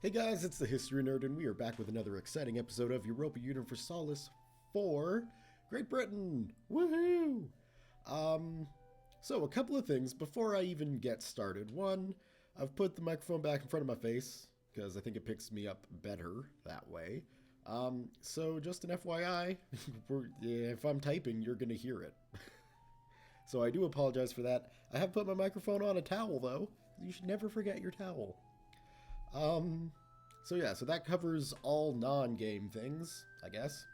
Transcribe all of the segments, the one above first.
Hey guys, it's the History Nerd, and we are back with another exciting episode of Europa Universalis for Great Britain! Woohoo! So a couple of things before I even get started. One, I've put the microphone back in front of my face, because I think it picks me up better that way. So just an FYI, if I'm typing, you're going to hear it. So I do apologize for that. I have put my microphone on a towel, though. You should never forget your towel. So that covers all non-game things, I guess.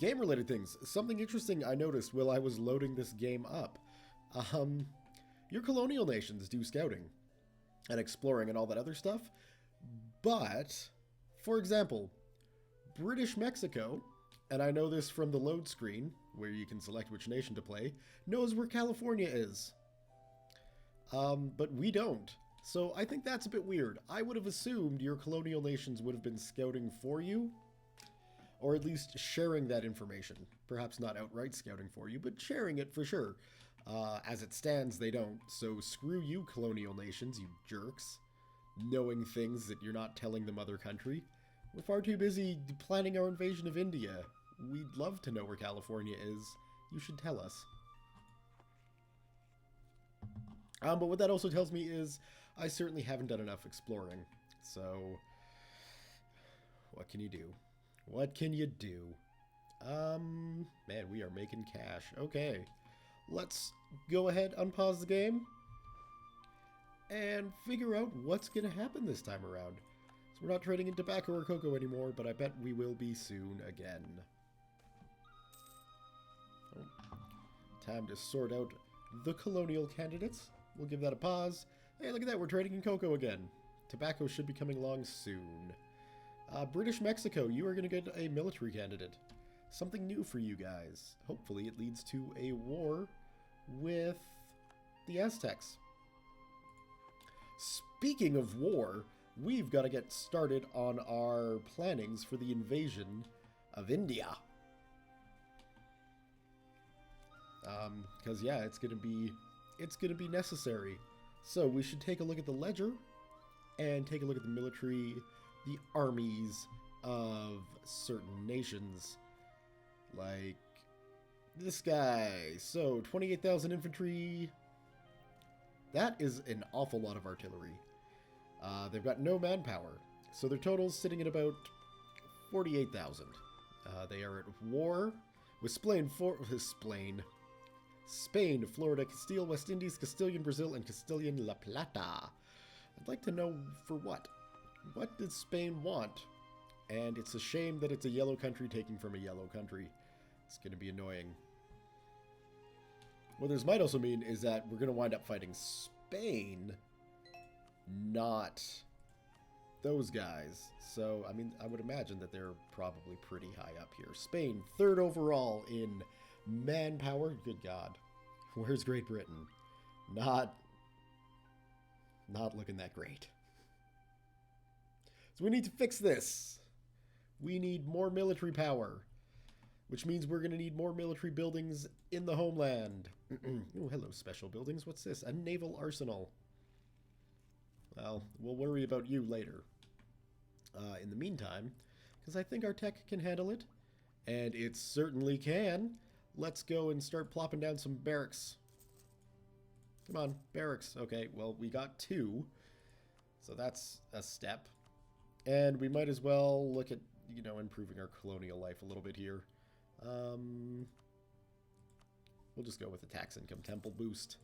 Game-related things. Something interesting I noticed while I was loading this game up. Your colonial nations do scouting and exploring and all that other stuff. But, for example, British Mexico, and I know this from the load screen, where you can select which nation to play, knows where California is. But we don't. So I think that's a bit weird. I would have assumed your colonial nations would have been scouting for you, or at least sharing that information. Perhaps not outright scouting for you, but sharing it for sure. As it stands, they don't. So screw you, colonial nations, you jerks. Knowing things that you're not telling the mother country. We're far too busy planning our invasion of India. We'd love to know where California is. You should tell us. But what that also tells me is I certainly haven't done enough exploring. So, what can you do? What can you do? Man, we are making cash. Okay, let's go ahead, unpause the game, and figure out what's going to happen this time around. So we're not trading in tobacco or cocoa anymore, but I bet we will be soon again. Oh, time to sort out the colonial candidates. We'll give that a pause. Hey, look at that, we're trading in cocoa again. Tobacco should be coming along soon. British Mexico, you are going to get a military candidate. Something new for you guys. Hopefully it leads to a war with the Aztecs. Speaking of war, we've got to get started on our plannings for the invasion of India. Because yeah, it's gonna be necessary. So we should take a look at the ledger and take a look at the military, the armies of certain nations, like this guy. So 28,000 infantry. That is an awful lot of artillery. They've got no manpower, so their total's sitting at about 48,000. They are at war with Spain, Florida, Castile, West Indies, Castilian Brazil, and Castilian La Plata. I'd like to know for what. What did Spain want? And it's a shame that it's a yellow country taking from a yellow country. It's going to be annoying. What this might also mean is that we're going to wind up fighting Spain, not those guys. So, I mean, I would imagine that they're probably pretty high up here. Spain, third overall in manpower. Good God. Where's Great Britain? Not looking that great. So we need to fix this. We need more military power, which means we're going to need more military buildings in the homeland. Oh, hello, special buildings. What's this? A naval arsenal. Well, we'll worry about you later. In the meantime, because I think our tech can handle it, and it certainly can, let's go and start plopping down some barracks. Come on, barracks. Okay, well, we got 2, so that's a step. And we might as well look at, improving our colonial life a little bit here. We'll just go with the tax income temple boost.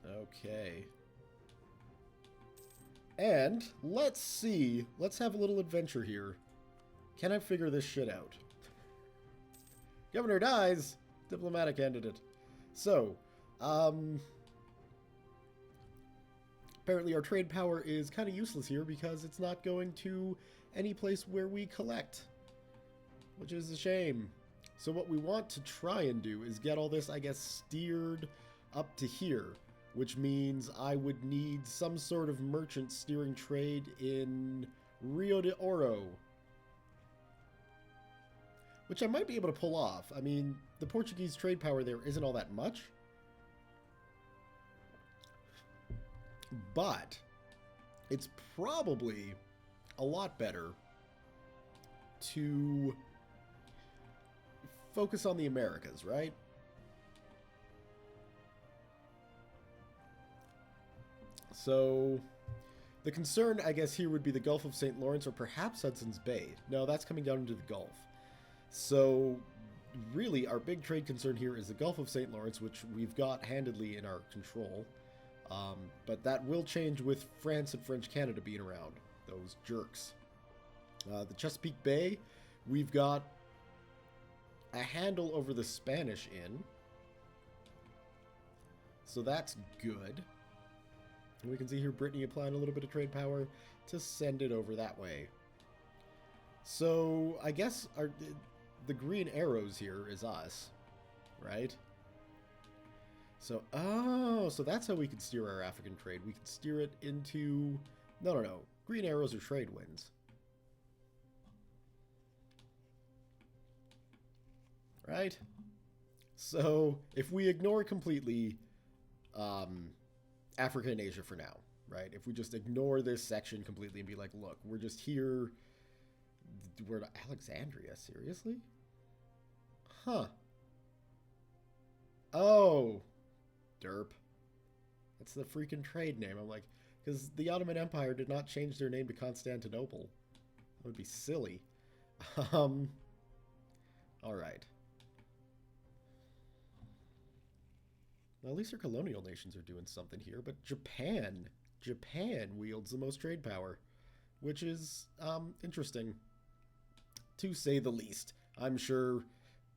Okay. And let's see. Let's have a little adventure here. Can I figure this shit out? Governor dies. Diplomatic candidate. So, apparently our trade power is kind of useless here because it's not going to any place where we collect, which is a shame. So what we want to try and do is get all this, I guess, steered up to here, which means I would need some sort of merchant steering trade in Rio de Oro, which I might be able to pull off. I mean, the Portuguese trade power there isn't all that much. But it's probably a lot better to focus on the Americas, right? So the concern, I guess, here would be the Gulf of St. Lawrence or perhaps Hudson's Bay. No, that's coming down into the Gulf. So really, our big trade concern here is the Gulf of St. Lawrence, which we've got handedly in our control. But that will change with France and French Canada being around. Those jerks. The Chesapeake Bay, we've got a handle over the Spanish in. So that's good. And we can see here Brittany applying a little bit of trade power to send it over that way. So I guess the green arrows here is us, right? So, oh, so that's how we can steer our African trade. We can steer it into... No. Green arrows are trade winds. Right? So, if we ignore completely Africa and Asia for now, right? If we just ignore this section completely and be like, look, we're just here... We're to Alexandria, seriously? Huh. Oh... Derp. That's the freaking trade name. I'm like, because the Ottoman Empire did not change their name to Constantinople. That would be silly. Alright. Well, at least our colonial nations are doing something here, but Japan wields the most trade power, which is, interesting, to say the least. I'm sure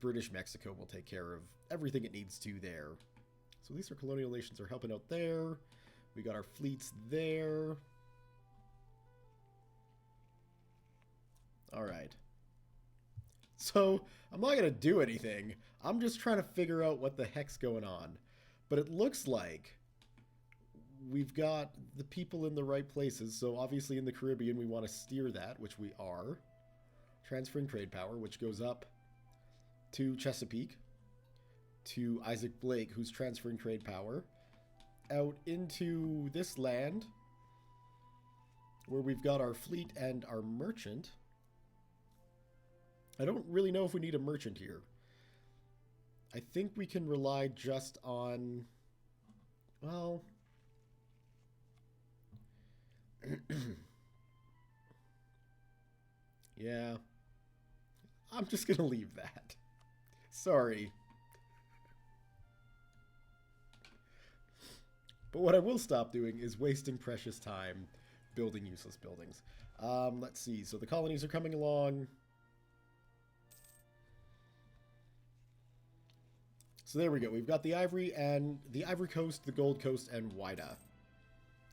British Mexico will take care of everything it needs to there. So at least our colonial nations are helping out there. We got our fleets there. Alright. So, I'm not going to do anything. I'm just trying to figure out what the heck's going on. But it looks like we've got the people in the right places. So obviously in the Caribbean we want to steer that, which we are. Transferring trade power, which goes up to Chesapeake. To Isaac Blake, who's transferring trade power, out into this land, where we've got our fleet and our merchant. I don't really know if we need a merchant here. I think we can rely just on, well... yeah. I'm just gonna leave that. Sorry. But what I will stop doing is wasting precious time building useless buildings. Let's see. So the colonies are coming along. So there we go. We've got the Ivory Coast, the Gold Coast, and Whydah.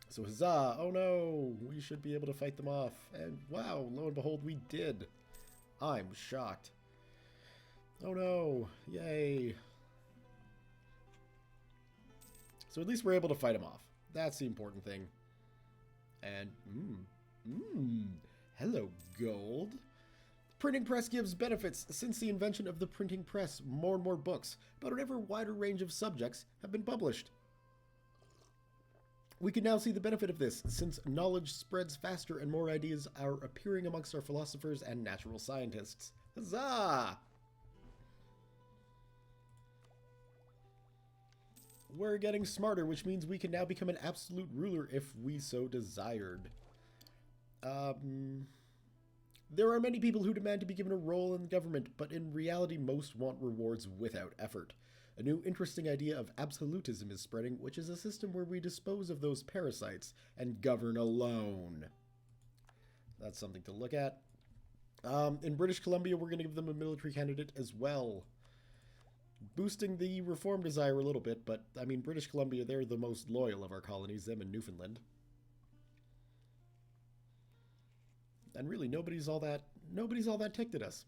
So huzzah. Oh no. We should be able to fight them off. And wow, lo and behold, we did. I'm shocked. Oh no. Yay. So at least we're able to fight him off. That's the important thing. And, hello, gold. Printing press gives benefits. Since the invention of the printing press, more and more books about an ever wider range of subjects have been published. We can now see the benefit of this, since knowledge spreads faster and more ideas are appearing amongst our philosophers and natural scientists. Huzzah! We're getting smarter, which means we can now become an absolute ruler if we so desired. There are many people who demand to be given a role in government, but in reality most want rewards without effort. A new interesting idea of absolutism is spreading, which is a system where we dispose of those parasites and govern alone. That's something to look at. In British Columbia, we're going to give them a military candidate as well. Boosting the reform desire a little bit, but I mean, British Columbia, they're the most loyal of our colonies, them and Newfoundland. And really, nobody's all that ticked at us,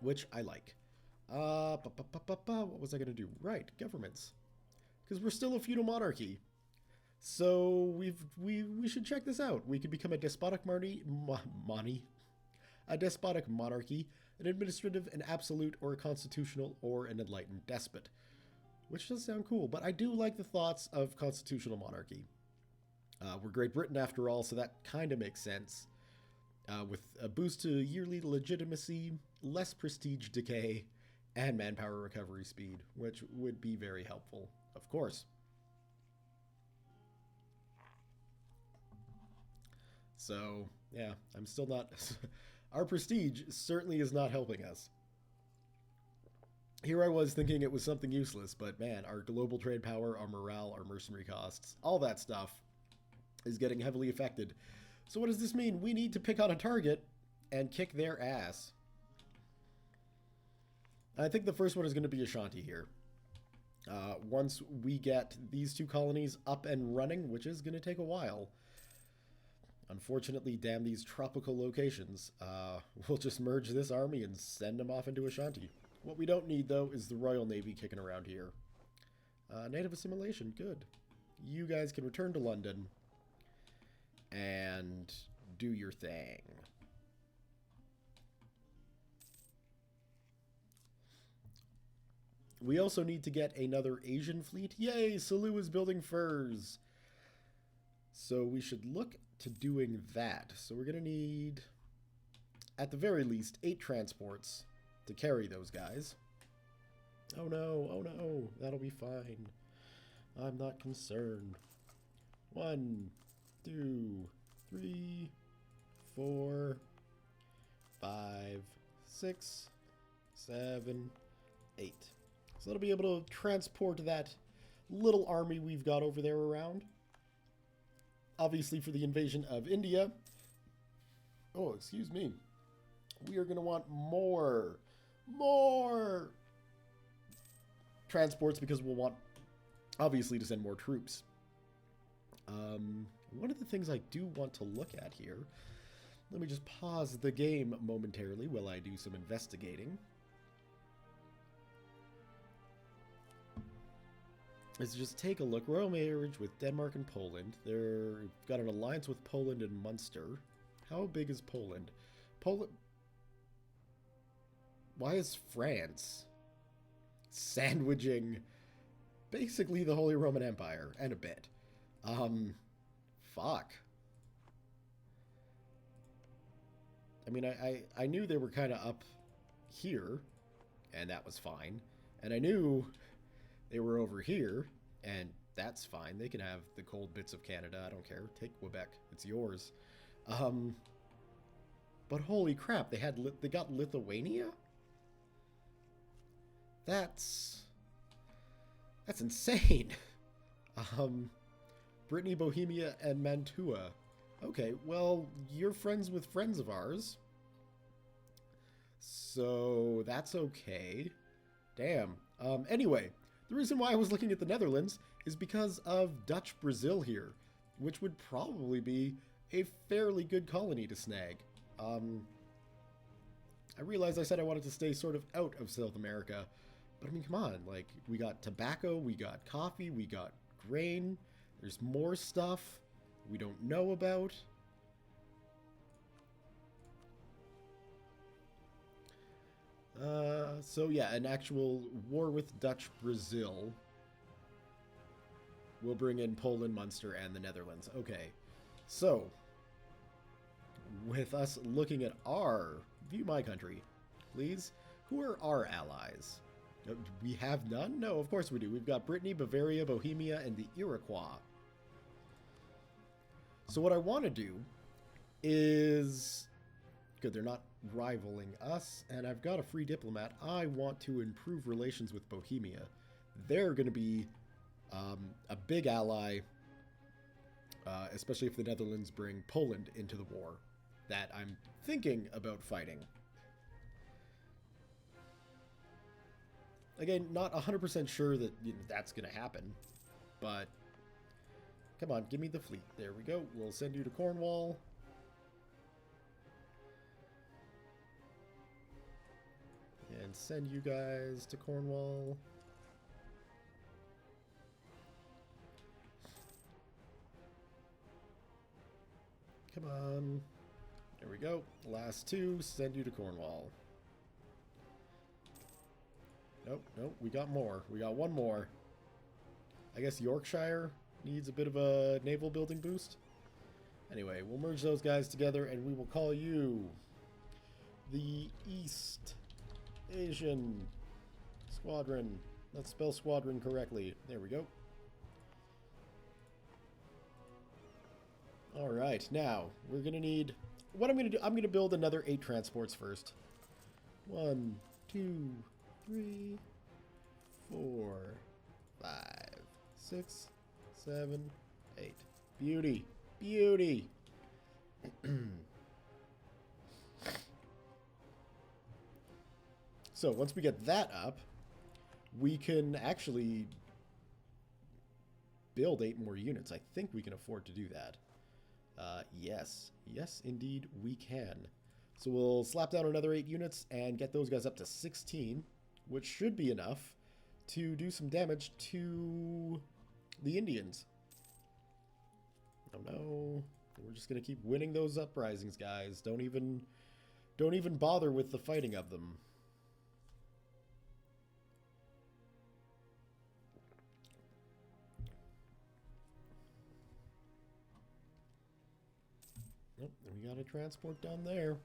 which I like. What was I going to do? Right, governments, because we're still a feudal monarchy. So we should check this out. We could become a despotic a despotic monarchy, an administrative, an absolute, or a constitutional, or an enlightened despot. Which does sound cool, but I do like the thoughts of constitutional monarchy. We're Great Britain after all, so that kind of makes sense. With a boost to yearly legitimacy, less prestige decay, and manpower recovery speed, which would be very helpful, of course. So, yeah, I'm still not... Our prestige certainly is not helping us. Here I was thinking it was something useless, but man, our global trade power, our morale, our mercenary costs, all that stuff is getting heavily affected. So what does this mean? We need to pick on a target and kick their ass. I think the first one is going to be Ashanti here. Once we get these two colonies up and running, which is going to take a while. Unfortunately, damn these tropical locations. We'll just merge this army and send them off into Ashanti. What we don't need, though, is the Royal Navy kicking around here. Native assimilation, good. You guys can return to London and do your thing. We also need to get another Asian fleet. Yay, Sulu is building furs. So we should look to doing that. So we're going to need, at the very least, 8 transports to carry those guys. Oh no, that'll be fine. I'm not concerned. 1, 2, 3, 4, 5, 6, 7, 8. So that'll be able to transport that little army we've got over there around. Obviously for the invasion of India. Oh, excuse me. We are going to want more transports because we'll want, obviously, to send more troops. One of the things I do want to look at here, let me just pause the game momentarily while I do some investigating, is just take a look. Royal marriage with Denmark and Poland. They've got an alliance with Poland and Munster. How big is Poland? Why is France sandwiching basically the Holy Roman Empire and a bit? Fuck. I mean, I knew they were kind of up here, and that was fine. And I knew they were over here, and that's fine. They can have the cold bits of Canada. I don't care. Take Quebec. It's yours. But holy crap, they got Lithuania? That's insane. Brittany, Bohemia, and Mantua. Okay, well, you're friends with friends of ours. So that's okay. Damn. Anyway, the reason why I was looking at the Netherlands is because of Dutch Brazil here, which would probably be a fairly good colony to snag. I realized I said I wanted to stay sort of out of South America, but I mean, come on, like, we got tobacco, we got coffee, we got grain, there's more stuff we don't know about. So yeah, an actual war with Dutch Brazil will bring in Poland, Munster, and the Netherlands. Okay, so with us looking at our, view my country, please. Who are our allies? We have none? No, of course we do. We've got Brittany, Bavaria, Bohemia, and the Iroquois. So what I want to do is, good, they're not rivaling us, and I've got a free diplomat. I want to improve relations with Bohemia. They're going to be a big ally, especially if the Netherlands bring Poland into the war that I'm thinking about fighting. Again, not 100% sure that that's going to happen, but come on, give me the fleet. There we go. We'll send you to Cornwall. And send you guys to Cornwall. Come on. There we we go. Last two, send you to Cornwall. Nope, nope, we got more. We got one more. I guess Yorkshire needs a bit of a naval building boost. Anyway, we'll merge those guys together and we will call you the East Asian Squadron. Let's spell squadron correctly. There we go. Alright, now, we're going to need... What I'm going to do, I'm going to build another 8 transports first. 1, 2, 3, 4, 5, 6, 7, 8. Beauty. Beauty. So, once we get that up, we can actually build 8 more units. I think we can afford to do that. Yes. Yes, indeed, we can. So we'll slap down another 8 units and get those guys up to 16, which should be enough to do some damage to the Indians. Oh no. We're just going to keep winning those uprisings, guys. Don't even bother with the fighting of them. Nope, we got a transport down there.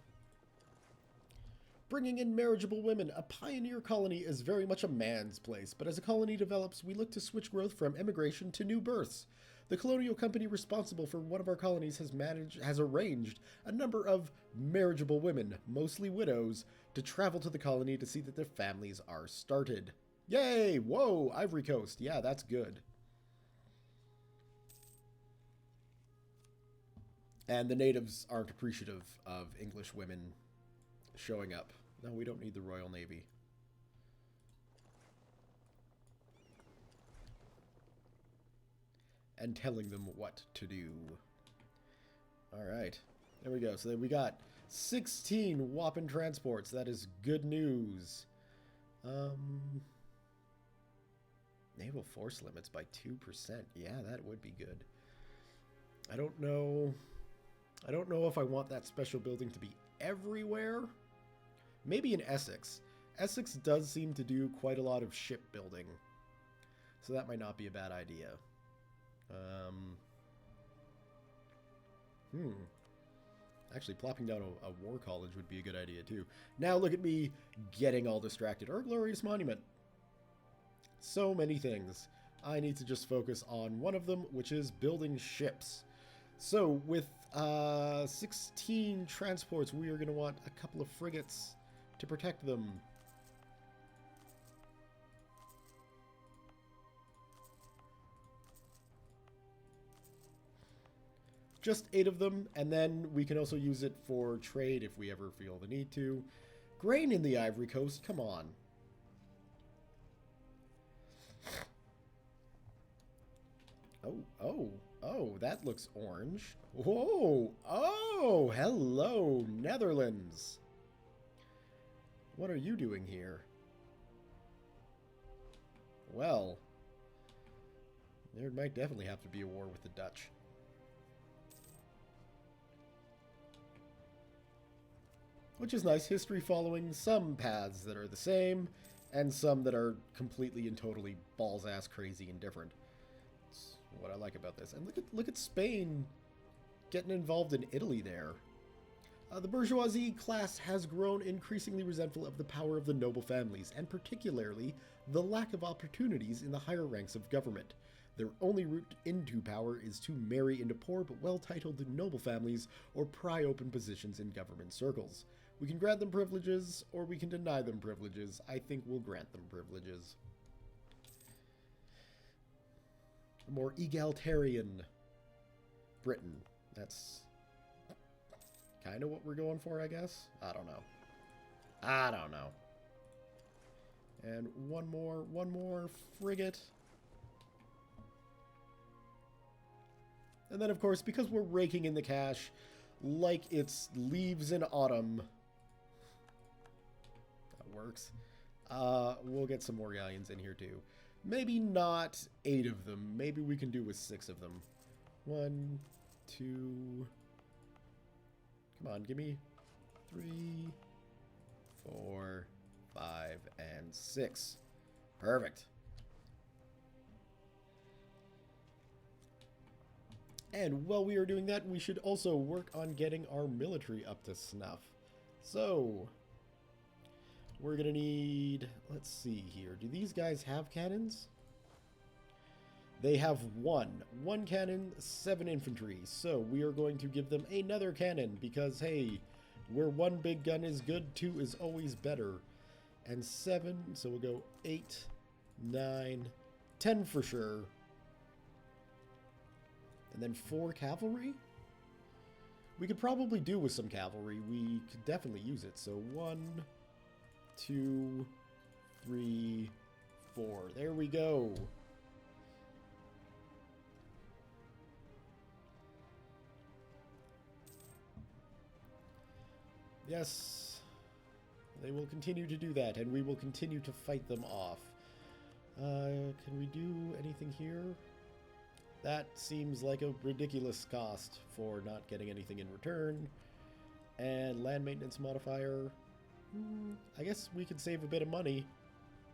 Bringing in marriageable women. A pioneer colony is very much a man's place, but as a colony develops, we look to switch growth from emigration to new births. The colonial company responsible for one of our colonies has arranged a number of marriageable women, mostly widows, to travel to the colony to see that their families are started. Yay! Whoa! Ivory Coast. Yeah, that's good. And the natives aren't appreciative of English women showing up. No, we don't need the Royal Navy. And telling them what to do. Alright. There we go. So then we got 16 whopping transports. That is good news. Naval force limits by 2%. Yeah, that would be good. I don't know if I want that special building to be everywhere. Maybe in Essex. Essex does seem to do quite a lot of shipbuilding. So that might not be a bad idea. Actually, plopping down a war college would be a good idea too. Now look at me getting all distracted. Our glorious monument. So many things. I need to just focus on one of them, which is building ships. So with 16 transports, we are going to want a couple of frigates to protect them. Just 8 of them, and then we can also use it for trade if we ever feel the need to. Grain in the Ivory Coast, come on. Oh, that looks orange. Whoa, oh, hello, Netherlands. What are you doing here? Well, there might definitely have to be a war with the Dutch. Which is nice, history following some paths that are the same, and some that are completely and totally balls-ass crazy and different. That's what I like about this. And look at Spain getting involved in Italy there. The bourgeoisie class has grown increasingly resentful of the power of the noble families, and particularly the lack of opportunities in the higher ranks of government. Their only route into power is to marry into poor but well-titled noble families or pry open positions in government circles. We can grant them privileges, or we can deny them privileges. I think we'll grant them privileges. A more egalitarian Britain. That's kind of what we're going for, I guess. I don't know. And one more frigate. And then, of course, because we're raking in the cash like it's leaves in autumn, that works, we'll get some more galleons in here, too. Maybe not 8 of them. Maybe we can do with 6 of them. 1, 2... Come on, give me 3, 4, 5, and 6. Perfect. And while we are doing that, we should also work on getting our military up to snuff. So, we're going to need... Let's see here. Do these guys have cannons? They have 1. 1 cannon, 7 infantry. So, we are going to give them another cannon because, hey, where 1 big gun is good, 2 is always better. And 7, so we'll go 8, 9, 10 for sure. And then 4 cavalry? We could probably do with some cavalry. We could definitely use it. So 1, 2, 3, 4. There we go. Yes. They will continue to do that, and we will continue to fight them off. Can we do anything here? That seems like a ridiculous cost for not getting anything in return. And land maintenance modifier. I guess we could save a bit of money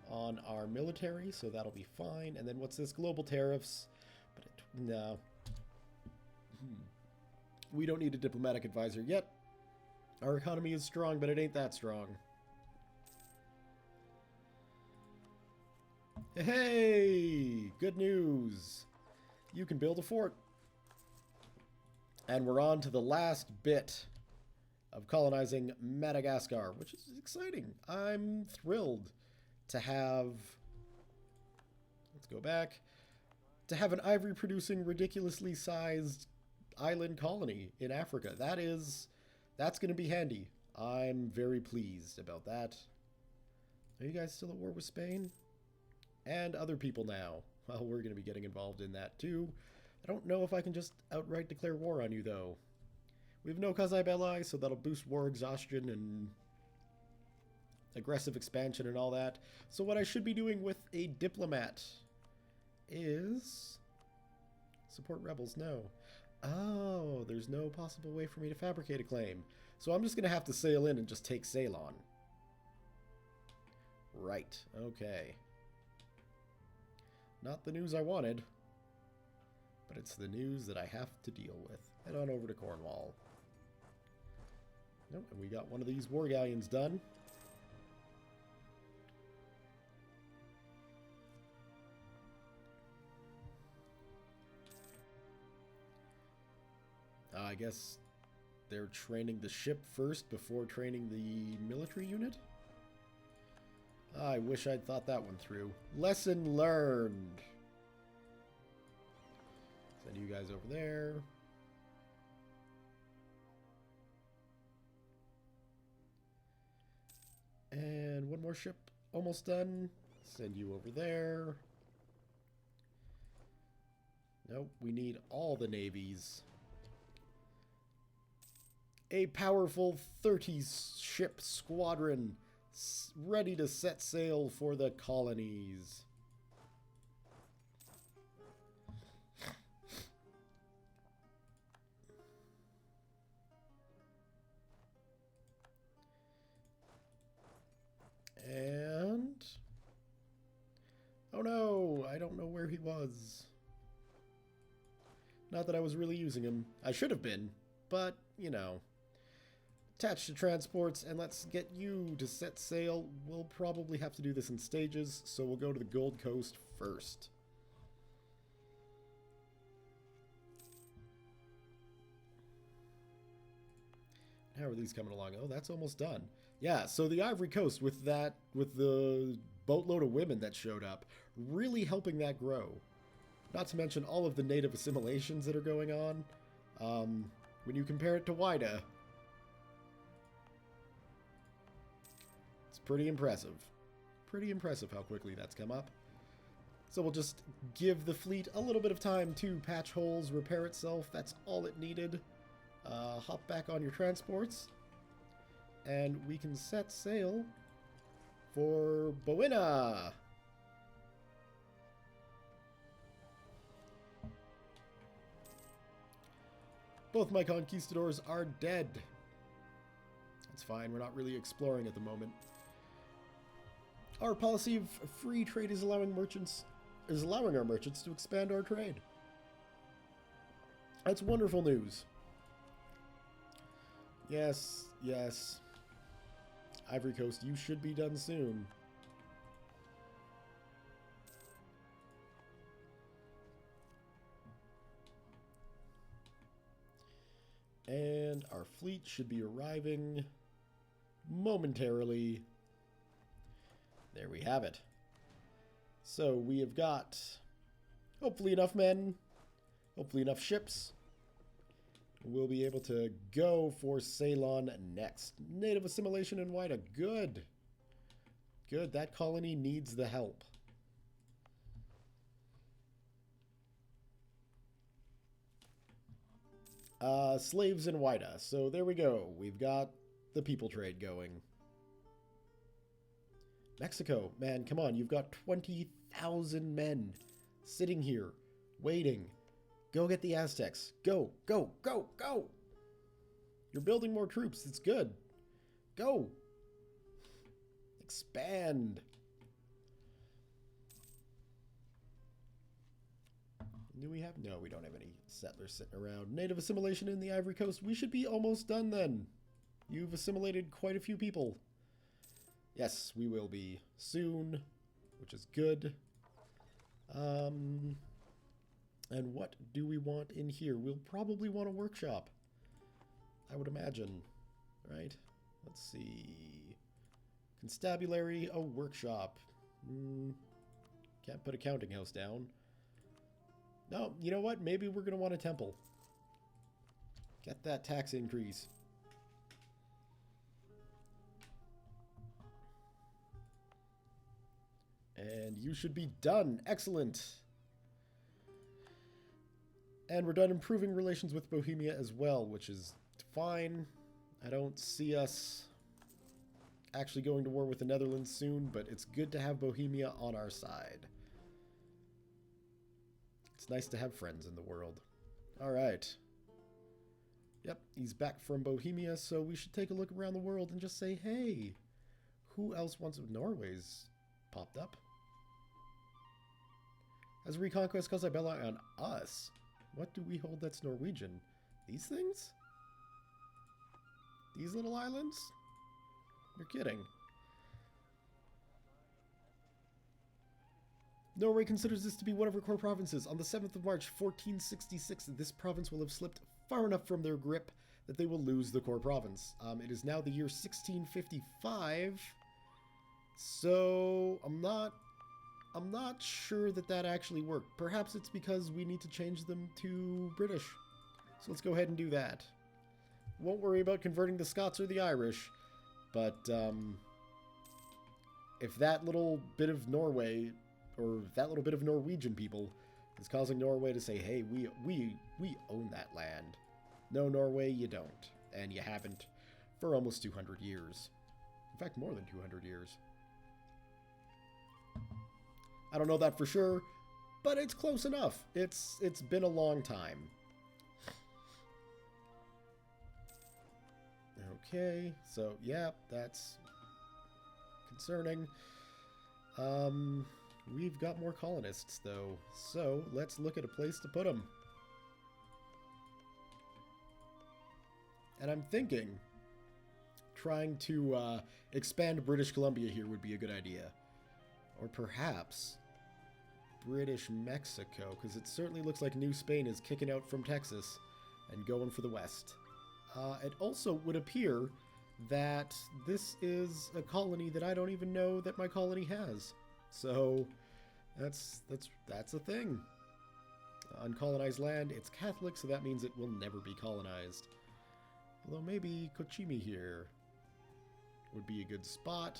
on our military, so that'll be fine. And then what's this? Global tariffs. But no. We don't need a diplomatic advisor yet. Our economy is strong, but it ain't that strong. Hey! Good news! You can build a fort. And we're on to the last bit of colonizing Madagascar, which is exciting. I'm thrilled to have... Let's go back. To have an ivory-producing, ridiculously sized island colony in Africa. That's going to be handy. I'm very pleased about that. Are you guys still at war with Spain? And other people now. Well, we're going to be getting involved in that too. I don't know if I can just outright declare war on you, though. We have no quasi belli, so that'll boost war exhaustion and aggressive expansion and all that. So what I should be doing with a diplomat is... Support rebels, no. Oh, there's no possible way for me to fabricate a claim. So I'm just going to have to sail in and just take Ceylon. Right, okay. Not the news I wanted, but it's the news that I have to deal with. Head on over to Cornwall. Nope, and we got one of these war galleons done. I guess they're training the ship first before training the military unit? I wish I'd thought that one through. Lesson learned. Send you guys over there. And one more ship almost done. Send you over there. Nope, we need all the navies. A powerful 30-ship squadron ready to set sail for the colonies. And... oh no, I don't know where he was. Not that I was really using him. I should have been, but, you know. Attached to transports, and let's get you to set sail. We'll probably have to do this in stages, so we'll go to the Gold Coast first. How are these coming along? Oh, that's almost done. Yeah, so the Ivory Coast with the boatload of women that showed up, really helping that grow. Not to mention all of the native assimilations that are going on. When you compare it to Wida, it's pretty impressive. Pretty impressive how quickly that's come up. So we'll just give the fleet a little bit of time to patch holes, repair itself. That's all it needed. Hop back on your transports. And we can set sail for Bowina. Both my conquistadors are dead. It's fine. We're not really exploring at the moment. Our policy of free trade is allowing our merchants to expand our trade. That's wonderful news. Yes, yes. Ivory Coast, you should be done soon. And our fleet should be arriving momentarily. There we have it. So we have got hopefully enough men, hopefully enough ships. We'll be able to go for Ceylon next. Native assimilation in Wida. Good. Good. That colony needs the help. Slaves in Wida. So there we go. We've got the people trade going. Mexico. Man, come on. You've got 20,000 men sitting here waiting. Go get the Aztecs. Go, go, go, go. You're building more troops. It's good. Go. Expand. Do we have? No, we don't have any settlers sitting around. Native assimilation in the Ivory Coast. We should be almost done then. You've assimilated quite a few people. Yes, we will be soon, which is good. And what do we want in here? We'll probably want a workshop, I would imagine, right? Let's see. Constabulary, a workshop. Can't put a counting house down. No, you know what? Maybe we're going to want a temple. Get that tax increase. And you should be done. Excellent. And we're done improving relations with Bohemia as well, which is fine. I don't see us actually going to war with the Netherlands soon, but it's good to have Bohemia on our side. It's nice to have friends in the world. All right. Yep, he's back from Bohemia, so we should take a look around the world and just say, hey, who else wants... Norway's popped up. Has reconquest caused Ibella on us? What do we hold that's Norwegian? These things? These little islands? You're kidding. Norway considers this to be one of her core provinces. On the 7th of March, 1466, this province will have slipped far enough from their grip that they will lose the core province. It is now the year 1655, so I'm not sure that that actually worked. Perhaps it's because we need to change them to British. So let's go ahead and do that. Won't worry about converting the Scots or the Irish, but if that little bit of Norway, or that little bit of Norwegian people, is causing Norway to say, hey, we own that land. No, Norway, you don't. And you haven't for almost 200 years. In fact, more than 200 years. I don't know that for sure, but it's close enough. It's been a long time. Okay, so yeah, that's concerning. We've got more colonists though, so let's look at a place to put them. And I'm thinking trying to expand British Columbia here would be a good idea. Or perhaps British Mexico, because it certainly looks like New Spain is kicking out from Texas and going for the west. It also would appear that this is a colony that I don't even know that my colony has. So that's a thing. Uncolonized land, it's Catholic, so that means it will never be colonized. Although maybe Kochimi here would be a good spot.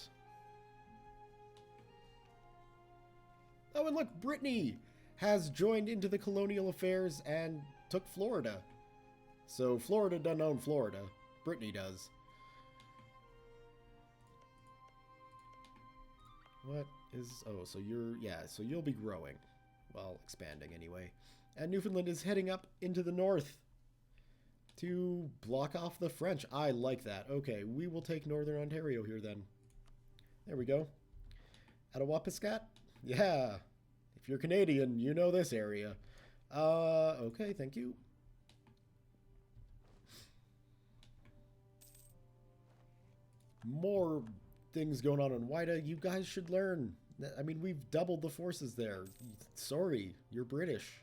Oh, and look, Brittany has joined into the colonial affairs and took Florida. So Florida doesn't own Florida. Brittany does. What is... Oh, so you're... Yeah, so you'll be growing. Well, expanding anyway. And Newfoundland is heading up into the north. to block off the French. I like that. Okay, we will take Northern Ontario here then. There we go. Attawapiskat? Yeah. If you're Canadian, you know this area. Okay, thank you. More things going on in Wida. You guys should learn. I mean, we've doubled the forces there. Sorry, you're British.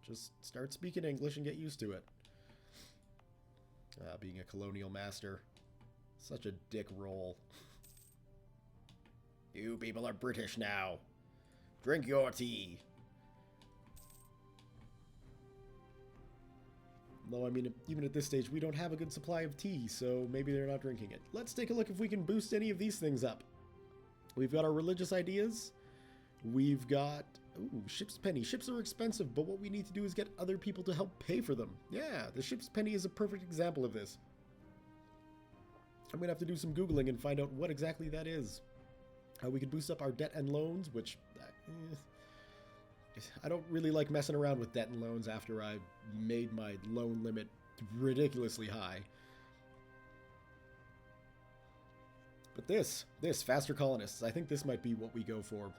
Just start speaking English and get used to it. Being a colonial master. Such a dick role. You people are British now. Drink your tea. Though, I mean, even at this stage, we don't have a good supply of tea, so maybe they're not drinking it. Let's take a look if we can boost any of these things up. We've got our religious ideas. We've got... Ooh, ship's penny. Ships are expensive, but what we need to do is get other people to help pay for them. Yeah, the ship's penny is a perfect example of this. I'm going to have to do some Googling and find out what exactly that is. We can boost up our debt and loans, which... I don't really like messing around with debt and loans after I made my loan limit ridiculously high. But this, faster colonists, I think this might be what we go for.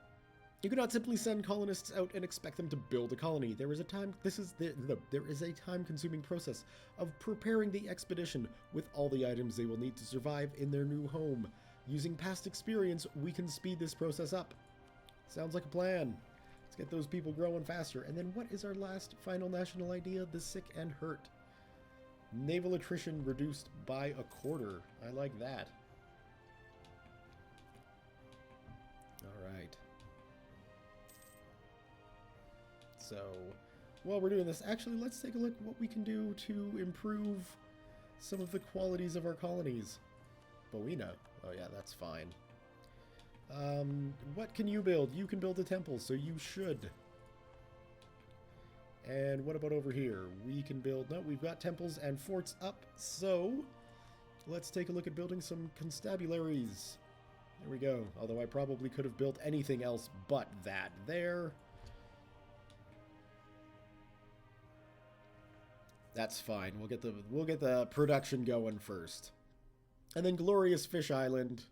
You cannot simply send colonists out and expect them to build a colony. There is a time-consuming process of preparing the expedition with all the items they will need to survive in their new home. Using past experience, we can speed this process up. Sounds like a plan. Let's get those people growing faster. And then what is our last final national idea? The sick and hurt. Naval attrition reduced by 1/4. I like that. All right. So, while we're doing this, actually, let's take a look at what we can do to improve some of the qualities of our colonies. Bowina. Oh yeah, that's fine. What can you build? You can build a temple, so you should. And what about over here? We can build... No, we've got temples and forts up, so let's take a look at building some constabularies. There we go. Although I probably could have built anything else but that there. That's fine. We'll get the production going first. And then Glorious Fish Island.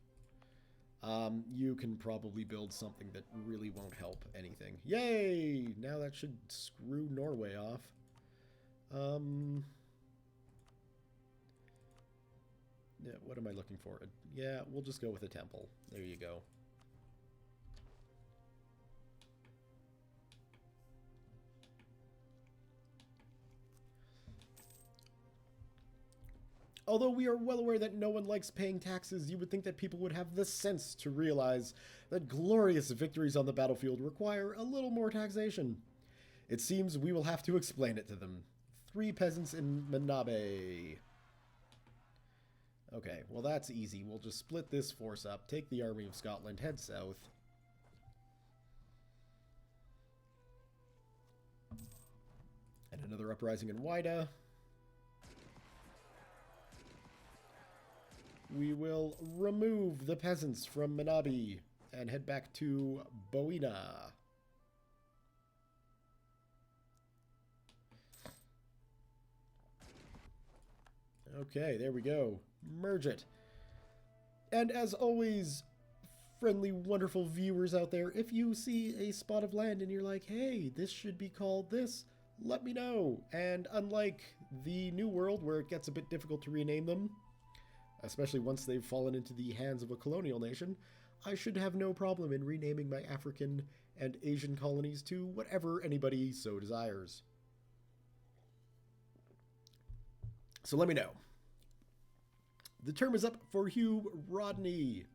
You can probably build something that really won't help anything. Yay! Now that should screw Norway off. Yeah, what am I looking for? Yeah, we'll just go with a temple. There you go. Although we are well aware that no one likes paying taxes, you would think that people would have the sense to realize that glorious victories on the battlefield require a little more taxation. It seems we will have to explain it to them. 3 peasants in Manabe. Okay, well that's easy. We'll just split this force up, take the Army of Scotland, head south. And another uprising in Wida. We will remove the peasants from Manabe and head back to Bowina. Okay, there we go. Merge it. And as always, friendly, wonderful viewers out there, if you see a spot of land and you're like, hey, this should be called this, let me know. And unlike the New World, where it gets a bit difficult to rename them, especially once they've fallen into the hands of a colonial nation, I should have no problem in renaming my African and Asian colonies to whatever anybody so desires. So let me know. The term is up for Hugh Rodney.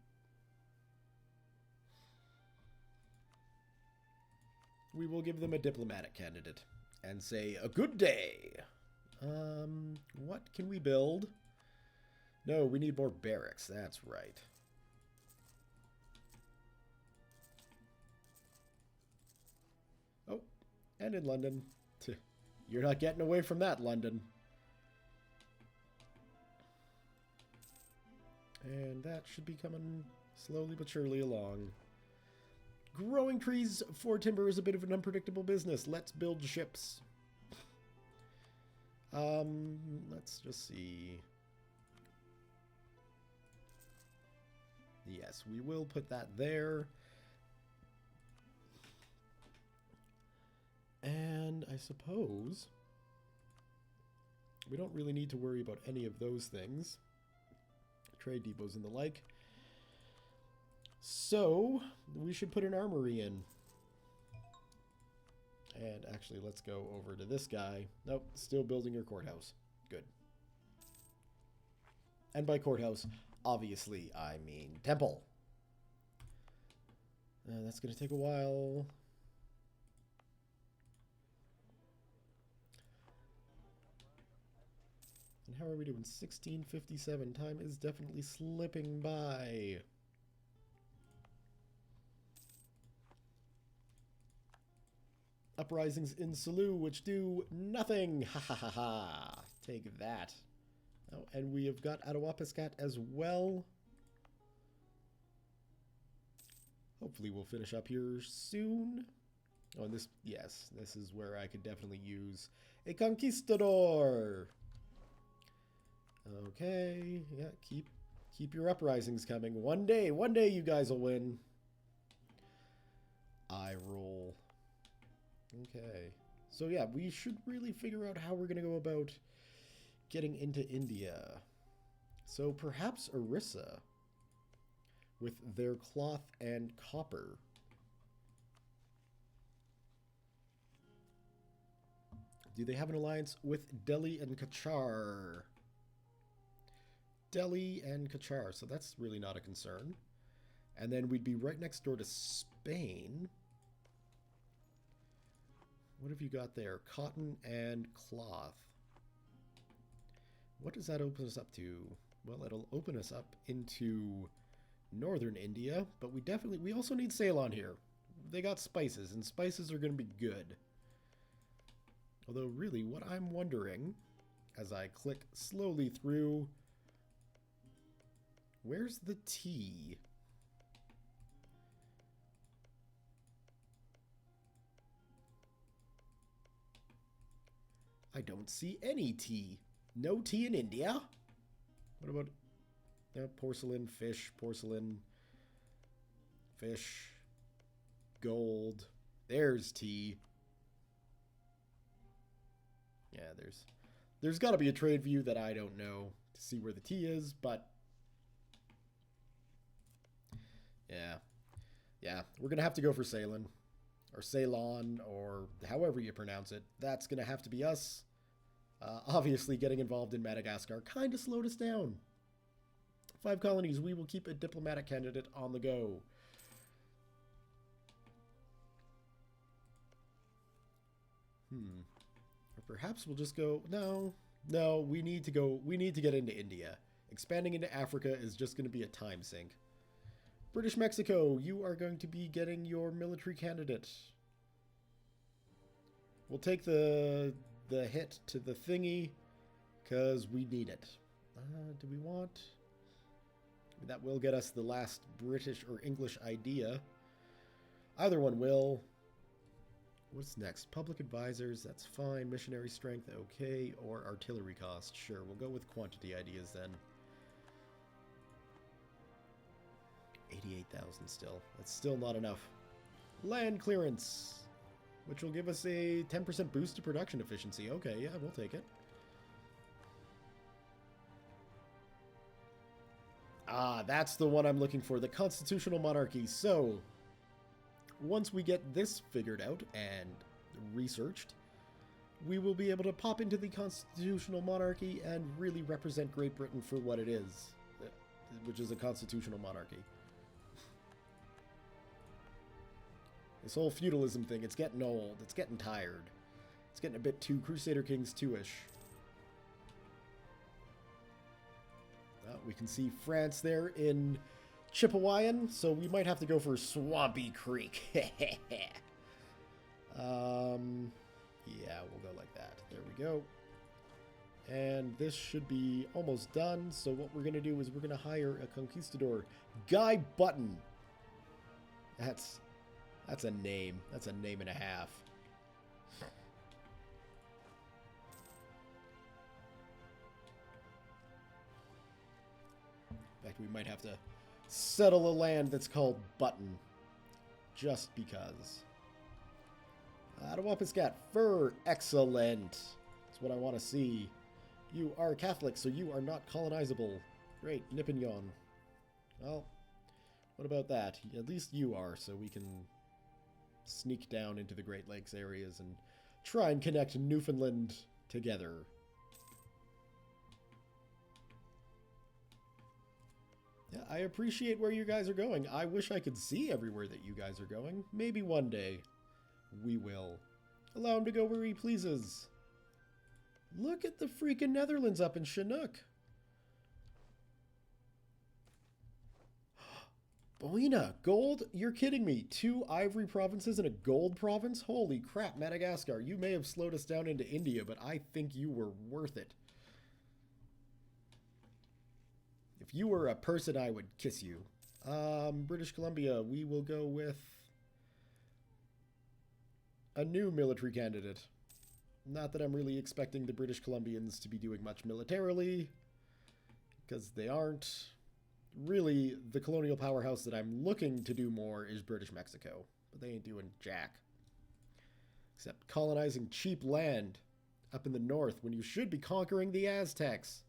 We will give them a diplomatic candidate and say, a good day. What can we build? No, we need more barracks. That's right. Oh, and in London. You're not getting away from that, London. And that should be coming slowly but surely along. Growing trees for timber is a bit of an unpredictable business. Let's build ships. Let's just see. Yes, we will put that there. And I suppose we don't really need to worry about any of those things. Trade depots and the like. So, we should put an armory in. And actually, let's go over to this guy. Nope, still building your courthouse. Good. And by courthouse, obviously, I mean temple. That's going to take a while. And how are we doing? 1657. Time is definitely slipping by. Uprisings in Sulu, which do nothing. Ha ha ha ha. Take that. Oh, and we have got Atawapiskat as well. Hopefully we'll finish up here soon. Oh, and this, yes, this is where I could definitely use a conquistador. Okay, yeah, keep your uprisings coming. One day you guys will win. I roll. Okay. So yeah, we should really figure out how we're going to go about getting into India. So perhaps Orissa with their cloth and copper. Do they have an alliance with Delhi and Cachar? Delhi and Cachar, so that's really not a concern. And then we'd be right next door to Spain. What have you got there? Cotton and cloth. What does that open us up to? Well, it'll open us up into northern India, but we also need Ceylon here. They got spices, and spices are going to be good. Although, really, what I'm wondering, as I click slowly through, where's the tea? I don't see any tea. No tea in India? What about porcelain, fish, gold. There's tea. Yeah, there's got to be a trade view that I don't know to see where the tea is, but yeah, we're gonna have to go for Ceylon. Or Ceylon, or however you pronounce it. That's going to have to be us. Obviously, getting involved in Madagascar kind of slowed us down. 5 colonies. We will keep a diplomatic candidate on the go. Or perhaps we'll just go... No, we need to go... We need to get into India. Expanding into Africa is just going to be a time sink. British Mexico, you are going to be getting your military candidate. We'll take the hit to the thingy, because we need it. Do we want... That will get us the last British or English idea. Either one will. What's next? Public advisors, that's fine. Missionary strength, okay. Or artillery cost, sure. We'll go with quantity ideas then. 88,000 still. That's still not enough. Land clearance, which will give us a 10% boost to production efficiency. Okay, yeah, we'll take it. Ah, that's the one I'm looking for, the constitutional monarchy. So, once we get this figured out and researched, we will be able to pop into the constitutional monarchy and really represent Great Britain for what it is, which is a constitutional monarchy. This whole feudalism thing, it's getting old. It's getting tired. It's getting a bit too Crusader Kings 2-ish. We can see France there in Chippewayan, so we might have to go for Swampy Creek. Yeah, we'll go like that. There we go. And this should be almost done, so what we're going to do is we're going to hire a conquistador. Guy Button. That's a name. That's a name and a half. fact, we might have to settle a land that's called Button. Just because. Atawapiskat, fur, excellent. That's what I want to see. You are Catholic, so you are not colonizable. Great, Nipignon. Well, what about that? At least you are, so we can sneak down into the Great Lakes areas and try and connect Newfoundland together. Yeah, I appreciate where you guys are going. I wish I could see everywhere that you guys are going. Maybe one day we will. Allow him to go where he pleases. Look at the freaking Netherlands up in Chinook. Boina, gold? You're kidding me. 2 ivory provinces and a gold province? Holy crap, Madagascar. You may have slowed us down into India, but I think you were worth it. If you were a person, I would kiss you. British Columbia, we will go with a new military candidate. Not that I'm really expecting the British Columbians to be doing much militarily, because they aren't. Really, the colonial powerhouse that I'm looking to do more is British Mexico, but they ain't doing jack. Except colonizing cheap land up in the north when you should be conquering the Aztecs.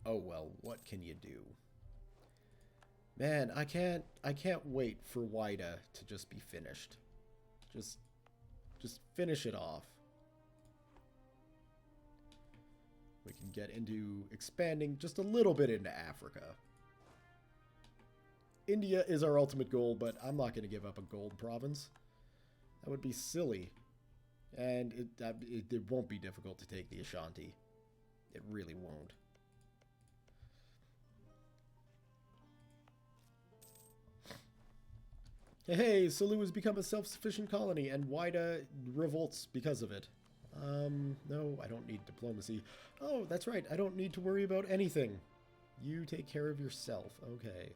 Oh well, what can you do? Man, I can't wait for Wida to just be finished. Just finish it off. We can get into expanding just a little bit into Africa. India is our ultimate goal, but I'm not going to give up a gold province. That would be silly. And it won't be difficult to take the Ashanti. It really won't. Hey, Sulu has become a self-sufficient colony, and Wida revolts because of it. No, I don't need diplomacy. Oh, that's right, I don't need to worry about anything. You take care of yourself. Okay.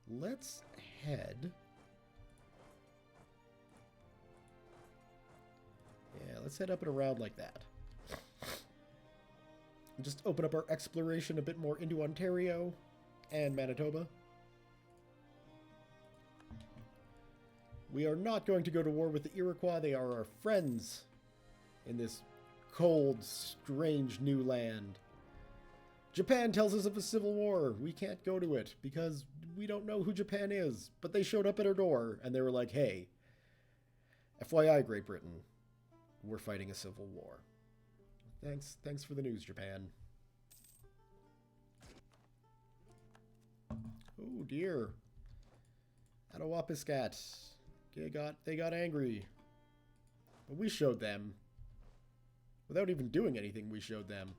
Let's head... Yeah, let's head up and around like that. Just open up our exploration a bit more into Ontario and Manitoba. We are not going to go to war with the Iroquois. They are our friends in this cold, strange new land. Japan tells us of a civil war. We can't go to it because we don't know who Japan is. But they showed up at our door and they were like, hey, FYI, Great Britain, we're fighting a civil war. Thanks for the news, Japan. Oh dear. Atawapiskat. They got angry. But we showed them. Without even doing anything, we showed them.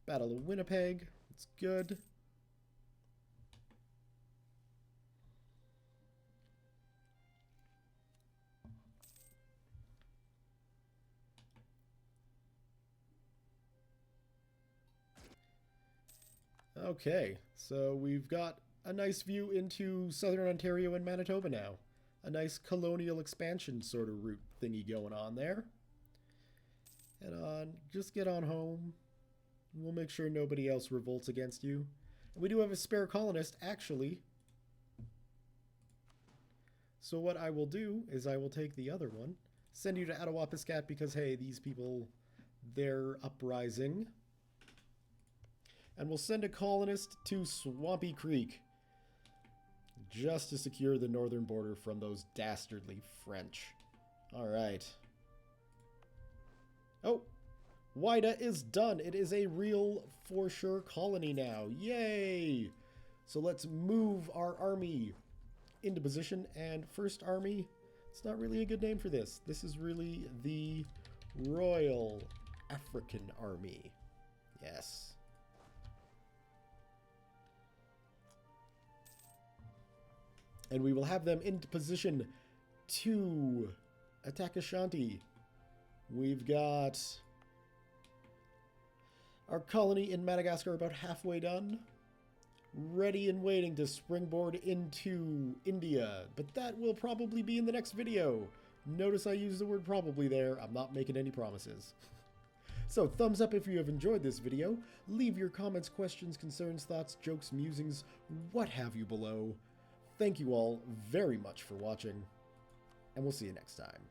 Battle of Winnipeg. It's good. Okay, so we've got a nice view into southern Ontario and Manitoba now. A nice colonial expansion sort of route thingy going on there. Head on, just get on home. We'll make sure nobody else revolts against you. And we do have a spare colonist, actually. So what I will do is I will take the other one, send you to Atawapiskat because, hey, these people, they're uprising. And we'll send a colonist to Swampy Creek, just to secure the northern border from those dastardly French. All right. Oh, Wida is done. It is a real, for sure, colony now. Yay! So let's move our army into position. And First Army, it's not really a good name for this. This is really the Royal African Army. Yes. And we will have them into position to attack Ashanti. We've got our colony in Madagascar about halfway done. Ready and waiting to springboard into India. But that will probably be in the next video. Notice I used the word probably there. I'm not making any promises. So thumbs up if you have enjoyed this video. Leave your comments, questions, concerns, thoughts, jokes, musings, what have you below. Thank you all very much for watching, and we'll see you next time.